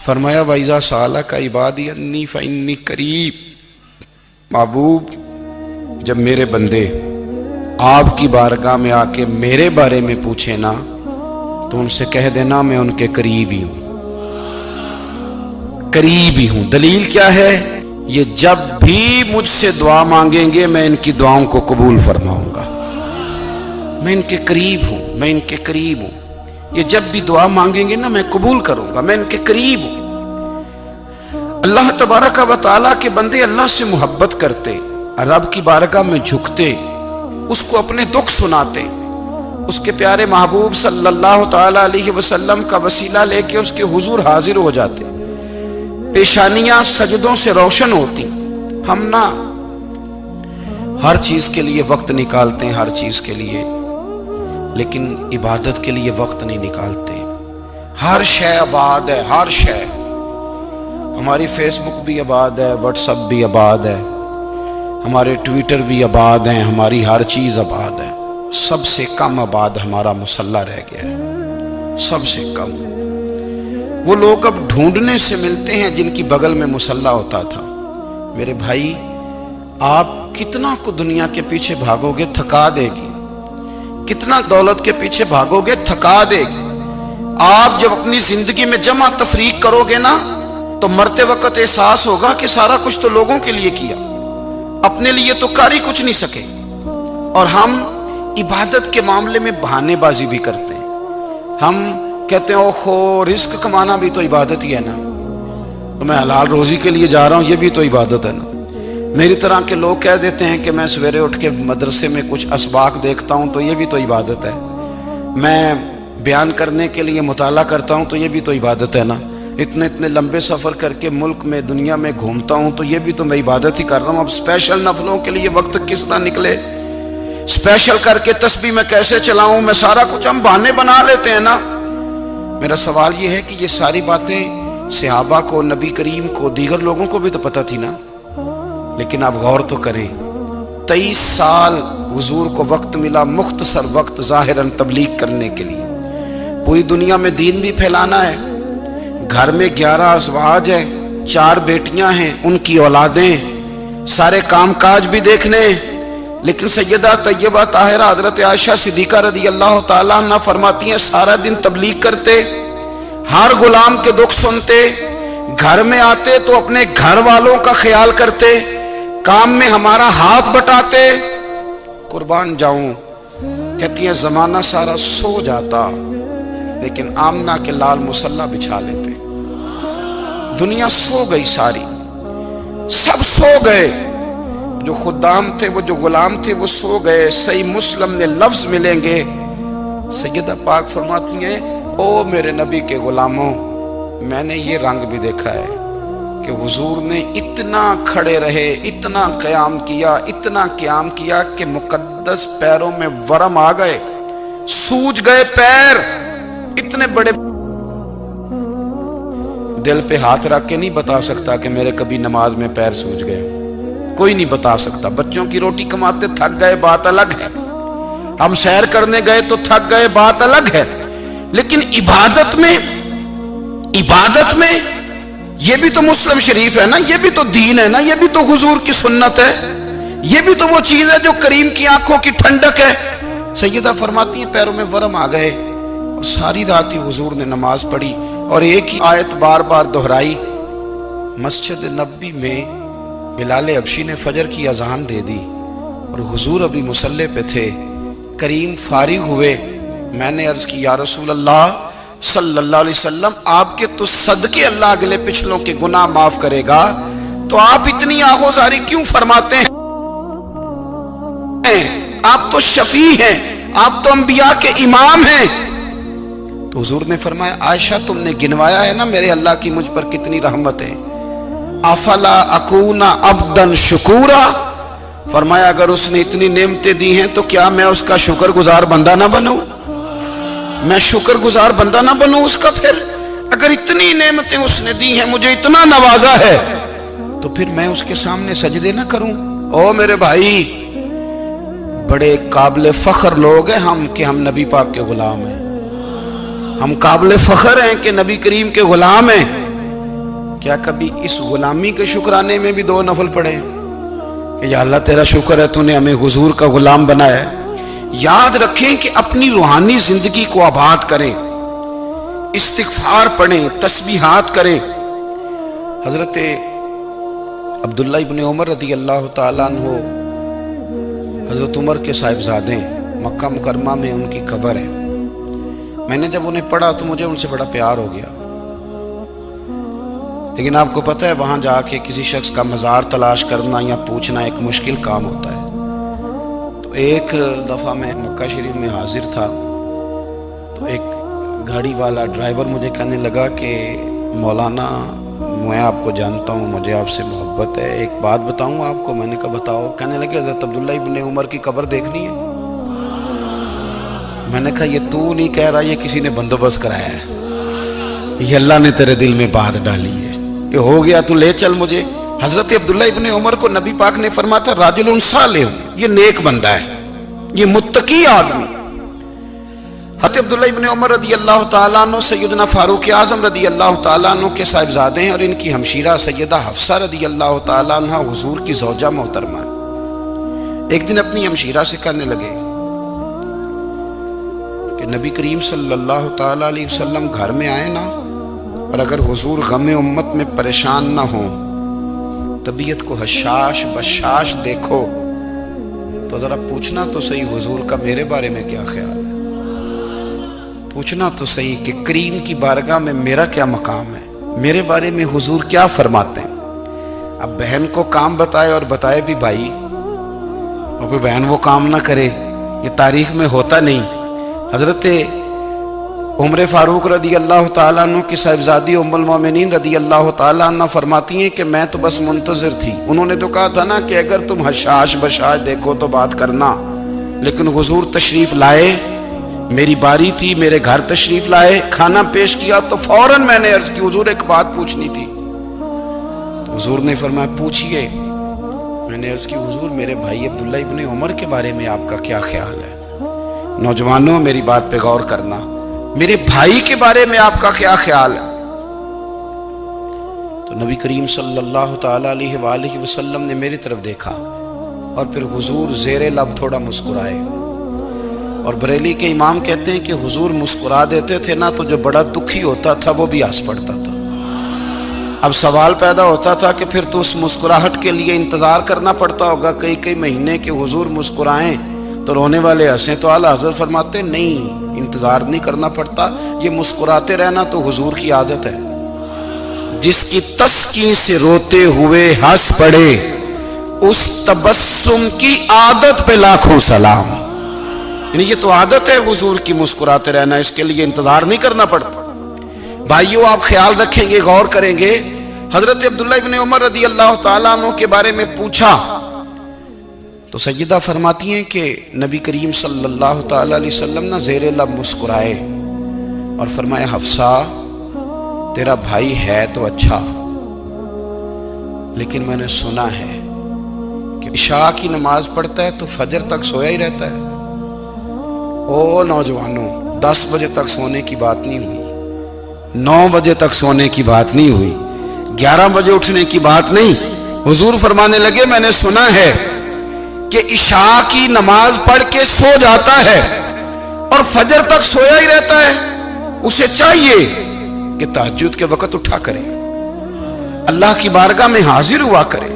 فرمایا وَإِذَا سَأَلَكَ عِبَادِي أَنِّي فَإِنِّي قَرِيب، محبوب جب میرے بندے آپ کی بارگاہ میں آ کے میرے بارے میں پوچھے نا تو ان سے کہہ دینا میں ان کے قریب ہی ہوں، قریب ہی ہوں۔ دلیل کیا ہے؟ یہ جب بھی مجھ سے دعا مانگیں گے میں ان کی دعاؤں کو قبول فرماؤں گا، میں ان کے قریب ہوں، میں ان کے قریب ہوں۔ یہ جب بھی دعا مانگیں گے نا میں قبول کروں گا، میں ان کے قریب ہوں۔ اللہ تبارک و تعالیٰ کے بندے اللہ سے محبت کرتے، رب کی بارگاہ میں جھکتے، اس کو اپنے دکھ سناتے، اس کے پیارے محبوب صلی اللہ تعالیٰ علیہ وسلم کا وسیلہ لے کے اس کے حضور حاضر ہو جاتے، پیشانیاں سجدوں سے روشن ہوتی۔ ہم نا ہر چیز کے لیے وقت نکالتے ہیں، ہر چیز کے لیے، لیکن عبادت کے لیے وقت نہیں نکالتے۔ ہر شے آباد ہے، ہر شے، ہماری فیس بک بھی آباد ہے، واٹس ایپ بھی آباد ہے، ہمارے ٹویٹر بھی آباد ہیں، ہماری ہر چیز آباد ہے۔ سب سے کم آباد ہمارا مصلی رہ گیا ہے، سب سے کم۔ وہ لوگ اب ڈھونڈنے سے ملتے ہیں جن کی بغل میں مصلی ہوتا تھا۔ میرے بھائی آپ کتنا کو دنیا کے پیچھے بھاگو گے تھکا دے گی، کتنا دولت کے پیچھے بھاگو گے تھکا دے گی۔ آپ جب اپنی زندگی میں جمع تفریق کرو گے نا تو مرتے وقت احساس ہوگا کہ سارا کچھ تو لوگوں کے لیے کیا، اپنے لیے تو کر ہی کچھ نہیں سکے۔ اور ہم عبادت کے معاملے میں بہانے بازی بھی کرتے ہیں۔ ہم کہتے ہیں اوہو رزق کمانا بھی تو عبادت ہی ہے نا، تو میں حلال روزی کے لیے جا رہا ہوں، یہ بھی تو عبادت ہے نا۔ میری طرح کے لوگ کہہ دیتے ہیں کہ میں سویرے اٹھ کے مدرسے میں کچھ اسباق دیکھتا ہوں تو یہ بھی تو عبادت ہے، میں بیان کرنے کے لیے مطالعہ کرتا ہوں تو یہ بھی تو عبادت ہے نا، اتنے لمبے سفر کر کے ملک میں دنیا میں گھومتا ہوں تو یہ بھی تو میں عبادت ہی کر رہا ہوں۔ اب اسپیشل نفلوں کے لیے وقت کس طرح نکلے، اسپیشل کر کے تسبیح میں کیسے چلاؤں، میں سارا کچھ ہم بہانے بنا لیتے ہیں نا۔ میرا سوال یہ ہے کہ یہ ساری باتیں صحابہ کو، نبی کریم کو، دیگر لوگوں کو بھی تو پتہ تھی نا، لیکن آپ غور تو کریں 23 سال حضور کو وقت ملا، مختصر وقت ظاہراً تبلیغ کرنے کے لیے، پوری دنیا میں دین بھی پھیلانا ہے۔ گھر میں 11 ازواج ہیں، 4 بیٹیاں ہیں، ان کی اولادیں، سارے کام کاج بھی دیکھنے، لیکن سیدہ طیبہ طاہرہ حضرت عائشہ صدیقہ رضی اللہ تعالیٰ عنہ فرماتی ہیں سارا دن تبلیغ کرتے، ہر غلام کے دکھ سنتے، گھر میں آتے تو اپنے گھر والوں کا خیال کرتے، کام میں ہمارا ہاتھ بٹاتے۔ قربان جاؤں، کہتی ہیں زمانہ سارا سو جاتا لیکن آمنہ کے لال مصلی بچھا لیتے۔ دنیا سو گئی، ساری سب سو گئے، جو خدام تھے، وہ جو غلام تھے وہ سو گئے۔ صحیح مسلم میں لفظ ملیں گے، سیدہ پاک فرماتی ہیں او میرے نبی کے غلاموں، میں نے یہ رنگ بھی دیکھا ہے کہ حضور نے اتنا کھڑے رہے، اتنا قیام کیا، اتنا قیام کیا کہ مقدس پیروں میں ورم آ گئے، سوج گئے پیر، اتنے بڑے۔ دل پہ ہاتھ رکھ کے نہیں بتا سکتا کہ میرے کبھی نماز میں پیر سوج گئے، کوئی نہیں بتا سکتا۔ بچوں کی روٹی کماتے تھک گئے بات الگ ہے، ہم سیر کرنے گئے تو تھک گئے بات الگ ہے، لیکن عبادت میں یہ بھی تو مسلم شریف ہے نا، یہ بھی تو دین ہے نا، یہ بھی تو حضور کی سنت ہے، یہ بھی تو وہ چیز ہے جو کریم کی آنکھوں کی ٹھنڈک ہے۔ سیدہ فرماتی ہیں پیروں میں ورم آ گئے، اور ساری رات ہی حضور نے نماز پڑھی اور ایک ہی آیت بار بار دہرائی۔ مسجد نبوی میں بلال حبشی نے فجر کی اذان دے دی اور حضور ابھی مصلی پہ تھے، کریم فارغ ہوئے، میں نے عرض کی یا رسول اللہ صلی اللہ علیہ وسلم آپ کے تو صدقے اللہ اگلے پچھلوں کے گناہ معاف کرے گا، تو آپ اتنی آہوزاری کیوں فرماتے ہیں؟ آپ تو شفیع ہیں، آپ تو انبیاء کے امام ہیں۔ تو حضور نے فرمایا عائشہ تم نے گنوایا ہے نا میرے اللہ کی مجھ پر کتنی رحمت ہے، افلا اکون عبدا شکورا، فرمایا اگر اس نے اتنی نعمتیں دی ہیں تو کیا میں اس کا شکر گزار بندہ نہ بنوں، میں شکر گزار بندہ نہ بنوں اس کا؟ پھر اگر اتنی نعمتیں اس نے دی ہیں، مجھے اتنا نوازا ہے، تو پھر میں اس کے سامنے سجدے نہ کروں؟ او میرے بھائی، بڑے قابل فخر لوگ ہیں ہم کہ ہم نبی پاک کے غلام ہیں، ہم قابل فخر ہیں کہ نبی کریم کے غلام ہیں، کیا کبھی اس غلامی کے شکرانے میں بھی 2 نفل پڑھے کہ یا اللہ تیرا شکر ہے تو نے ہمیں حضور کا غلام بنایا ہے؟ یاد رکھیں کہ اپنی روحانی زندگی کو آباد کریں، استغفار پڑھیں، تسبیحات کریں۔ حضرت عبداللہ ابن عمر رضی اللہ تعالیٰ عنہ حضرت عمر کے صاحبزادے، مکہ مکرمہ میں ان کی قبر ہے۔ میں نے جب انہیں پڑھا تو مجھے ان سے بڑا پیار ہو گیا، لیکن آپ کو پتہ ہے وہاں جا کے کسی شخص کا مزار تلاش کرنا یا پوچھنا ایک مشکل کام ہوتا ہے۔ تو ایک دفعہ میں مکہ شریف میں حاضر تھا، تو ایک گاڑی والا ڈرائیور مجھے کہنے لگا کہ مولانا میں آپ کو جانتا ہوں، مجھے آپ سے محبت ہے، ایک بات بتاؤں آپ کو؟ میں نے کہا بتاؤ۔ کہنے لگے حضرت عبداللہ ابن عمر کی قبر دیکھنی ہے۔ میں نے کہا یہ تو نہیں کہہ رہا، یہ کسی نے بندوبست کرایا ہے، یہ اللہ نے تیرے دل میں بات ڈالی ہے، یہ ہو گیا، تو لے چل مجھے۔ حضرت عبداللہ ابن عمر کو نبی پاک نے فرمایا تھا راجل صالح، یہ نیک بندہ ہے، یہ متقی آدمی۔ حضرت عبداللہ ابن عمر رضی اللہ تعالیٰ عنہ سیدنا فاروق اعظم رضی اللہ تعالیٰ عنہ کے صاحبزادے ہیں، اور ان کی ہمشیرہ سیدہ حفصہ رضی اللہ تعالیٰ عنہ حضور کی زوجہ محترمہ۔ ایک دن اپنی ہمشیرہ سے کہنے لگے کہ نبی کریم صلی اللہ تعالیٰ علیہ وسلم گھر میں آئے نا، اور اگر حضور غم امت میں پریشان نہ ہوں، طبیعت کو حشاش بشاش دیکھو، تو ذرا پوچھنا تو صحیح حضور کا میرے بارے میں کیا خیال ہے، پوچھنا تو صحیح کہ کریم کی بارگاہ میں میرا کیا مقام ہے، میرے بارے میں حضور کیا فرماتے ہیں۔ اب بہن کو کام بتائے، اور بتائے بھی بھائی، اور پھر بہن وہ کام نہ کرے، یہ تاریخ میں ہوتا نہیں۔ حضرت عمر فاروق رضی اللہ تعالیٰ عنہ کی صاحبزادی ام المومنین رضی اللہ تعالیٰ عنہ فرماتی ہیں کہ میں تو بس منتظر تھی، انہوں نے تو کہا تھا نا کہ اگر تم حشاش بشاش دیکھو تو بات کرنا، لیکن حضور تشریف لائے، میری باری تھی، میرے گھر تشریف لائے، کھانا پیش کیا تو فوراً میں نے عرض کی حضور ایک بات پوچھنی تھی۔ تو حضور نے فرمایا پوچھئے۔ میں نے عرض کی حضور میرے بھائی عبداللہ ابن عمر کے بارے میں آپ کا کیا خیال ہے؟ نوجوانوں میری بات پہ غور کرنا، میرے بھائی کے بارے میں آپ کا کیا خیال ہے؟ تو نبی کریم صلی اللہ تعالیٰ علیہ وآلہ وسلم نے میری طرف دیکھا، اور پھر حضور زیر لب تھوڑا مسکرائے، اور بریلی کے امام کہتے ہیں کہ حضور مسکرا دیتے تھے نا تو جو بڑا دکھی ہوتا تھا وہ بھی ہنس پڑتا تھا۔ اب سوال پیدا ہوتا تھا کہ پھر تو اس مسکراہٹ کے لیے انتظار کرنا پڑتا ہوگا کئی مہینے کہ حضور مسکرائیں تو رونے والے ہنسیں، تو اعلیٰ حضرت فرماتے نہیں، انتظار نہیں کرنا پڑتا، یہ مسکراتے رہنا تو حضور کی عادت ہے۔ جس کی تسکین سے روتے ہوئے ہنس پڑے، اس تبسم کی عادت پہ لاکھوں سلام۔ یعنی یہ تو عادت ہے حضور کی مسکراتے رہنا، اس کے لیے انتظار نہیں کرنا پڑتا۔ بھائیو آپ خیال رکھیں گے، غور کریں گے، حضرت عبداللہ ابن عمر رضی اللہ تعالیٰ عنہ کے بارے میں پوچھا تو سیدہ فرماتی ہیں کہ نبی کریم صلی اللہ تعالیٰ علیہ وسلم نہ زیر لب مسکرائے اور فرمایا حفصہ تیرا بھائی ہے تو اچھا، لیکن میں نے سنا ہے کہ عشاء کی نماز پڑھتا ہے تو فجر تک سویا ہی رہتا ہے۔ او نوجوانوں، 10 بجے تک سونے کی بات نہیں ہوئی، 9 بجے تک سونے کی بات نہیں ہوئی، 11 بجے اٹھنے کی بات نہیں۔ حضور فرمانے لگے میں نے سنا ہے کہ عشاء کی نماز پڑھ کے سو جاتا ہے اور فجر تک سویا ہی رہتا ہے، اسے چاہیے کہ تہجد کے وقت اٹھا کرے، اللہ کی بارگاہ میں حاضر ہوا کرے،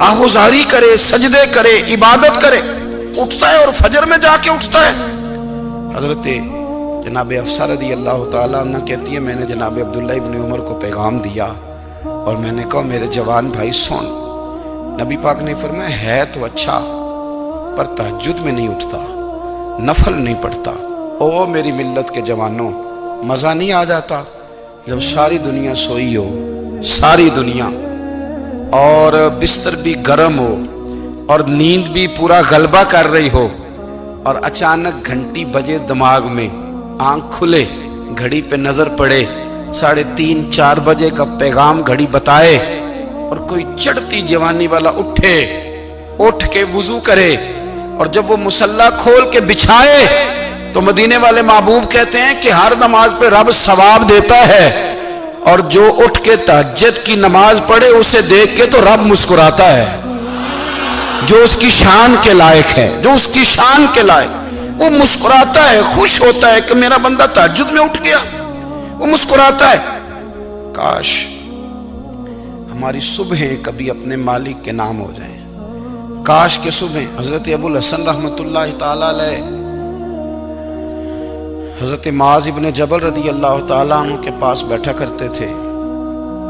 آہوزاری کرے، سجدے کرے، عبادت کرے، اٹھتا ہے اور فجر میں جا کے اٹھتا ہے۔ حضرت جناب حفصہ رضی اللہ تعالیٰ عنہ کہتی ہے میں نے جناب عبداللہ ابن عمر کو پیغام دیا اور میں نے کہا میرے جوان بھائی سن، نبی پاک نے فرمایا ہے تو اچھا پر تہجد میں نہیں اٹھتا، نفل نہیں پڑھتا۔ او میری ملت کے جوانوں، مزہ نہیں آ جاتا جب ساری دنیا سوئی ہو، ساری دنیا، اور بستر بھی گرم ہو اور نیند بھی پورا غلبہ کر رہی ہو، اور اچانک گھنٹی بجے دماغ میں، آنکھ کھلے، گھڑی پہ نظر پڑے، 3:30 4 بجے کا پیغام گھڑی بتائے، اور کوئی چڑھتی جوانی والا اٹھ کے وضو کرے، اور جب وہ مصلی کھول کے بچھائے تو مدینے والے محبوب کہتے ہیں کہ ہر نماز پہ رب ثواب دیتا ہے، اور جو اٹھ کے تہجد کی نماز پڑھے اسے دیکھ کے تو رب مسکراتا ہے، جو اس کی شان کے لائق ہے، جو اس کی شان کے لائق، وہ مسکراتا ہے، خوش ہوتا ہے کہ میرا بندہ تہجد میں اٹھ گیا، وہ مسکراتا ہے۔ کاش ہماری صبحیں کبھی اپنے مالک کے نام ہو جائیں، کاش کے صبح۔ حضرت ابو الحسن رحمت اللہ تعالی علیہ حضرت معاذ ابن جبل رضی اللہ تعالیٰ عنہ کے پاس بیٹھا کرتے تھے،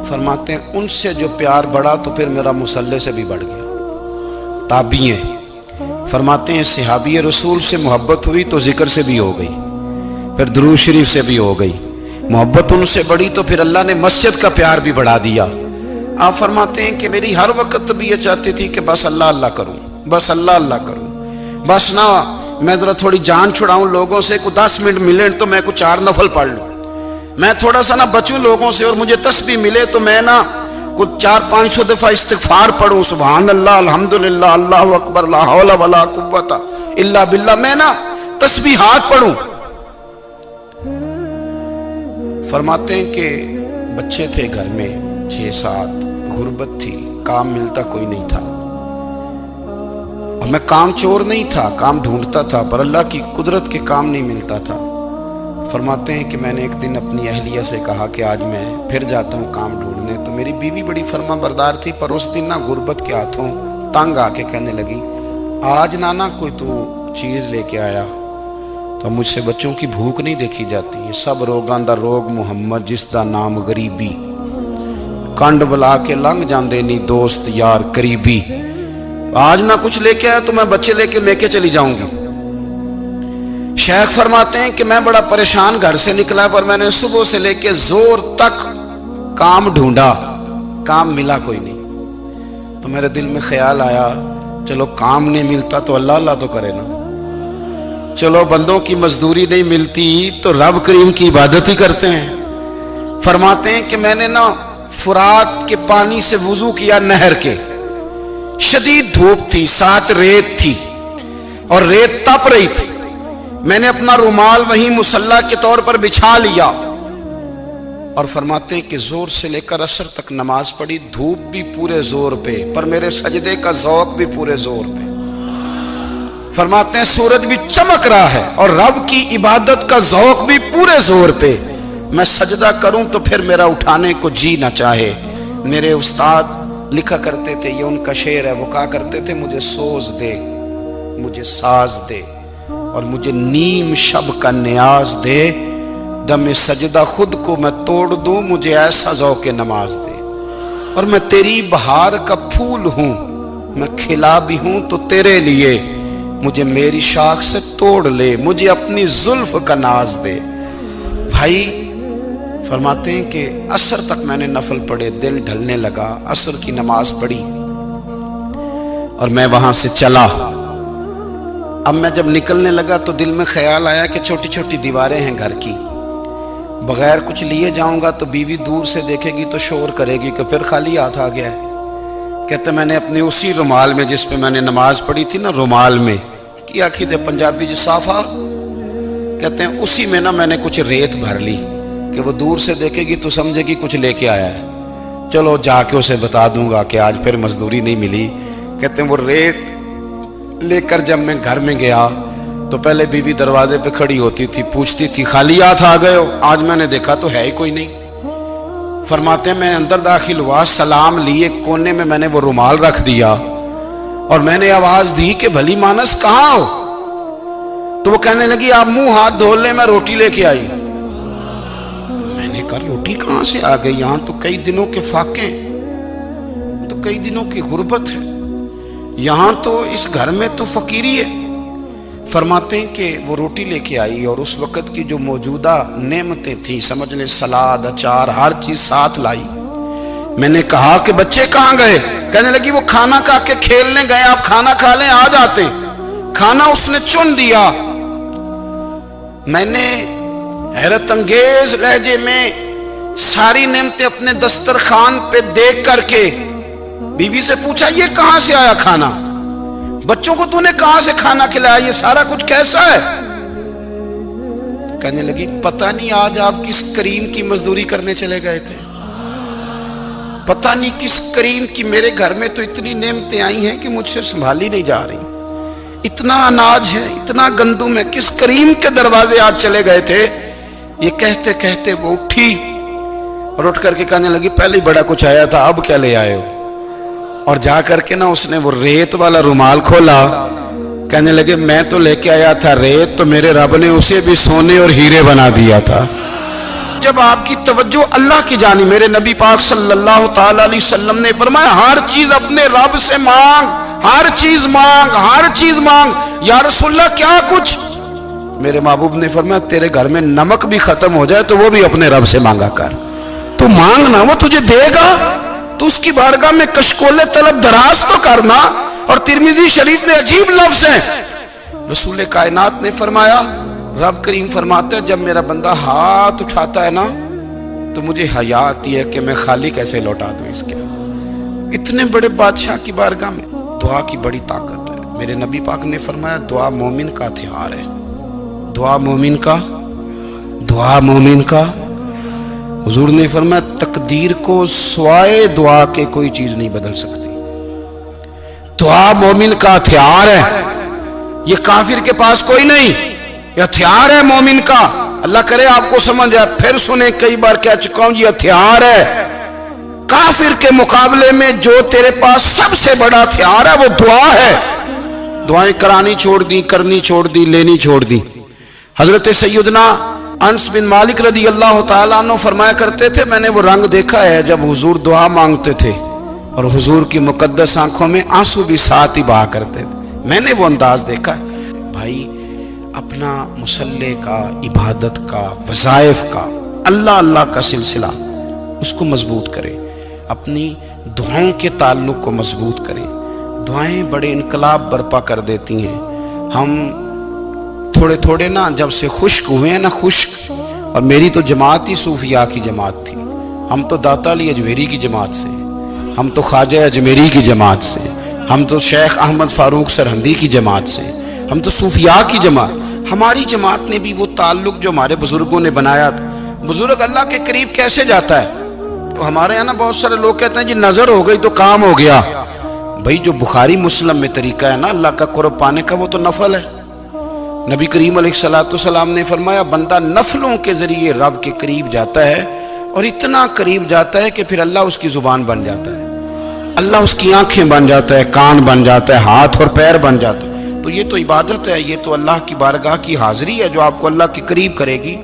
فرماتے ہیں ان سے جو پیار بڑھا تو پھر میرا مصلی سے بھی بڑھ گیا۔ تابعی ہیں، فرماتے ہیں صحابی رسول سے محبت ہوئی تو ذکر سے بھی ہو گئی، پھر درود شریف سے بھی ہو گئی، محبت ان سے بڑھی تو پھر اللہ نے مسجد کا پیار بھی بڑھا دیا۔ آپ فرماتے ہیں کہ میری ہر وقت بھی یہ چاہتی تھی کہ بس اللہ اللہ کروں، بس اللہ اللہ کروں، بس نہ میں ذرا تھوڑی جان چھڑاؤں لوگوں سے، کوئی 10 منٹ ملے تو میں کوئی 4 نفل پڑھ لوں، میں تھوڑا سا نہ بچوں لوگوں سے، اور مجھے تسبیح ملے تو میں نہ کچھ 400-500 دفعہ استغفار پڑھوں، سبحان اللہ، الحمدللہ، اللہ اکبر، لا حول ولا قوت الا باللہ، میں نہ تسبیحات پڑھوں۔ فرماتے ہیں کہ بچے تھے گھر میں 6-7، غربت تھی، کام ملتا کوئی نہیں تھا، اور میں کام چور نہیں تھا، کام ڈھونڈتا تھا، پر اللہ کی قدرت کے کام نہیں ملتا تھا۔ فرماتے ہیں کہ میں نے ایک دن اپنی اہلیہ سے کہا کہ آج میں پھر جاتا ہوں کام ڈھونڈنے، تو میری بیوی بڑی فرما بردار تھی، پر اس دن نہ غربت کے ہاتھوں تنگ آ کے کہنے لگی آج نانا کوئی تو چیز لے کے آیا، تو مجھ سے بچوں کی بھوک نہیں دیکھی جاتی، یہ سب روگاں دا روگ محمد جس دا نام غریبی، کنڈ بلا کے لنگ جاندے نہیں دوست یار قریبی، آج نہ کچھ لے کے آیا تو میں بچے لے کے چلی جاؤں گی۔ شیخ فرماتے ہیں کہ میں بڑا پریشان گھر سے نکلا، پر میں نے صبح سے لے کے زور تک کام ڈھونڈا، کام ملا کوئی نہیں، تو میرے دل میں خیال آیا چلو کام نہیں ملتا تو اللہ اللہ تو کرے نا، چلو بندوں کی مزدوری نہیں ملتی تو رب کریم کی عبادت ہی کرتے ہیں۔ فرماتے ہیں کہ میں نے نا فرات کے پانی سے وضو کیا، نہر کے، شدید دھوپ تھی، ساتھ ریت تھی اور ریت تپ رہی تھی، میں نے اپنا رومال وہیں مصلی کے طور پر بچھا لیا، اور فرماتے ہیں کہ زور سے لے کر عصر تک نماز پڑھی، دھوپ بھی پورے زور پہ، پر میرے سجدے کا ذوق بھی پورے زور پہ۔ فرماتے ہیں سورج بھی چمک رہا ہے اور رب کی عبادت کا ذوق بھی پورے زور پہ، میں سجدہ کروں تو پھر میرا اٹھانے کو جی نہ چاہے۔ میرے استاد لکھا کرتے تھے، یہ ان کا شعر ہے، وہ کہا کرتے تھے مجھے سوز دے، مجھے ساز دے، اور مجھے نیم شب کا نیاز دے، دم سجدہ خود کو میں توڑ دوں، مجھے ایسا ذوق نماز دے، اور میں تیری بہار کا پھول ہوں، میں کھلا بھی ہوں تو تیرے لیے، مجھے میری شاخ سے توڑ لے، مجھے اپنی زلف کا ناز دے۔ بھائی فرماتے ہیں کہ عصر تک میں نے نفل پڑھے، دل ڈھلنے لگا، عصر کی نماز پڑھی اور میں وہاں سے چلا۔ اب میں جب نکلنے لگا تو دل میں خیال آیا کہ چھوٹی چھوٹی دیواریں ہیں گھر کی، بغیر کچھ لیے جاؤں گا تو بیوی دور سے دیکھے گی تو شور کرے گی کہ پھر خالی ہاتھ آ گیا ہے۔ کہتے میں نے اپنے اسی رومال میں جس پہ میں نے نماز پڑھی تھی نا، رومال میں کی آخی دے پنجابی جو صافہ کہتے ہیں، اسی میں نا میں نے کچھ ریت بھر لی کہ وہ دور سے دیکھے گی تو سمجھے گی کچھ لے کے آیا ہے، چلو جا کے اسے بتا دوں گا کہ آج پھر مزدوری نہیں ملی۔ کہتے ہیں وہ ریت لے کر جب میں گھر میں گیا تو پہلے بیوی دروازے پہ کھڑی ہوتی تھی، پوچھتی تھی خالی ہاتھ آ گئے ہو؟ آج میں نے دیکھا تو ہے ہی کوئی نہیں۔ فرماتے ہیں میں اندر داخل ہوا، سلام لیے، کونے میں میں نے وہ رومال رکھ دیا اور میں نے آواز دی کہ بھلی مانس کہاں ہو؟ تو وہ کہنے لگی آپ منہ ہاتھ دھو لیں، میں روٹی لے کے آئی۔ میں نے کہا روٹی کہاں سے آ گئی؟ یہاں تو کئی دنوں کے فاقے، تو کئی دنوں کی غربت ہے، یہاں تو اس گھر میں تو فقیری ہے۔ فرماتے ہیں کہ وہ روٹی لے کے آئی اور اس وقت کی جو موجودہ نعمتیں تھیں، سمجھ لیں سلاد، اچار، ہر چیز ساتھ لائی۔ میں نے کہا کہ بچے کہاں گئے؟ کہنے لگی وہ کھانا کھا کے کھیلنے گئے، آپ کھانا کھا لیں آ جاتے۔ کھانا اس نے چن دیا۔ میں نے حیرت انگیز لہجے میں ساری نعمتیں اپنے دسترخوان پہ دیکھ کر کے بیوی سے پوچھا یہ کہاں سے آیا کھانا؟ بچوں کو تو نے کہاں سے کھانا کھلایا؟ یہ سارا کچھ کیسا ہے؟ کہنے لگی پتہ نہیں آج آپ کس کریم کی مزدوری کرنے چلے گئے تھے، پتہ نہیں کس کریم کی، میرے گھر میں تو اتنی نعمتیں آئی ہیں کہ مجھ سے سنبھالی نہیں جا رہی، اتنا اناج ہے، اتنا گندم ہے، کس کریم کے دروازے آج چلے گئے تھے؟ یہ کہتے کہتے وہ اٹھی اور اٹھ کر کے کہنے لگی پہلے بڑا کچھ آیا تھا، اب کیا لے آئے ہو؟ اور جا کر کے نا اس نے وہ ریت والا رومال کھولا، کہنے لگے میں تو لے کے آیا تھا ریت، تو میرے رب نے اسے بھی سونے اور ہیرے بنا دیا تھا۔ جب آپ کی توجہ اللہ کی جانب، میرے نبی پاک صلی اللہ تعالی علیہ وسلم نے فرمایا ہر چیز اپنے رب سے مانگ، ہر چیز مانگ، ہر چیز مانگ۔ یا رسول اللہ کیا کچھ؟ میرے محبوب نے فرمایا تیرے گھر میں نمک بھی ختم ہو جائے تو وہ بھی اپنے رب سے مانگا کر، تو مانگنا وہ تجھے دے گا، تو اس کی بارگاہ میں کشکول طلب دراز تو کرنا۔ اور ترمذی شریف میں عجیب لفظ ہیں، رسول کائنات نے فرمایا، رب کریم فرماتا ہے جب میرا بندہ ہاتھ اٹھاتا ہے نا تو مجھے حیا آتی ہے کہ میں خالی کیسے لوٹا دوں اس کے۔ اتنے بڑے بادشاہ کی بارگاہ میں دعا کی بڑی طاقت ہے۔ میرے نبی پاک نے فرمایا دعا مومن کا ہتھیار ہے، دعا مومن کا، دعا مومن کا۔ حضور نے فرمایا تقدیر کو سوائے دعا کے کوئی چیز نہیں بدل سکتی، دعا مومن کا ہتھیار ہے، یہ کافر کے پاس کوئی نہیں، یہ ہتھیار ہے مومن کا۔ اللہ کرے آپ کو سمجھ آئے، پھر سنیں، کئی بار کہہ چکا ہوں یہ ہتھیار ہے۔ کافر کے مقابلے میں جو تیرے پاس سب سے بڑا ہتھیار ہے وہ دعا ہے۔ دعائیں کرانی چھوڑ دی، کرنی چھوڑ دی، لینی چھوڑ دی۔ حضرت سیدنا انس بن مالک رضی اللہ تعالیٰ عنہ فرمایا کرتے تھے میں نے وہ رنگ دیکھا ہے جب حضور دعا مانگتے تھے اور حضور کی مقدس آنکھوں میں آنسو بھی ساتھ ہی بہا کرتے تھے، میں نے وہ انداز دیکھا ہے۔ بھائی اپنا مصلی کا، عبادت کا، وظائف کا، اللہ اللہ کا سلسلہ اس کو مضبوط کریں، اپنی دعاؤں کے تعلق کو مضبوط کریں۔ دعائیں بڑے انقلاب برپا کر دیتی ہیں۔ ہم تھوڑے تھوڑے نا جب سے خشک ہوئے ہیں نا، خشک، اور میری تو جماعت ہی صوفیاء کی جماعت تھی، ہم تو داتا علی اجمیری کی جماعت سے، ہم تو خواجہ اجمیری کی جماعت سے، ہم تو شیخ احمد فاروق سرہندی کی جماعت سے، ہم تو صوفیاء کی جماعت۔ ہماری جماعت نے بھی وہ تعلق جو ہمارے بزرگوں نے بنایا تھا۔ بزرگ اللہ کے قریب کیسے جاتا ہے؟ تو ہمارے یہاں نا بہت سارے لوگ کہتے ہیں جی نظر ہو گئی تو کام ہو گیا۔ بھائی جو بخاری مسلم میں طریقہ ہے نا اللہ کا قرب پانے کا، وہ تو نفل ہے۔ نبی کریم علیہ السلام نے فرمایا بندہ نفلوں کے ذریعے رب کے قریب جاتا ہے، اور اتنا قریب جاتا ہے کہ پھر اللہ اس کی زبان بن جاتا ہے، اللہ اس کی آنکھیں بن جاتا ہے، کان بن جاتا ہے، ہاتھ اور پیر بن جاتا ہے۔ تو یہ تو عبادت ہے، یہ تو اللہ کی بارگاہ کی حاضری ہے جو آپ کو اللہ کے قریب کرے گی۔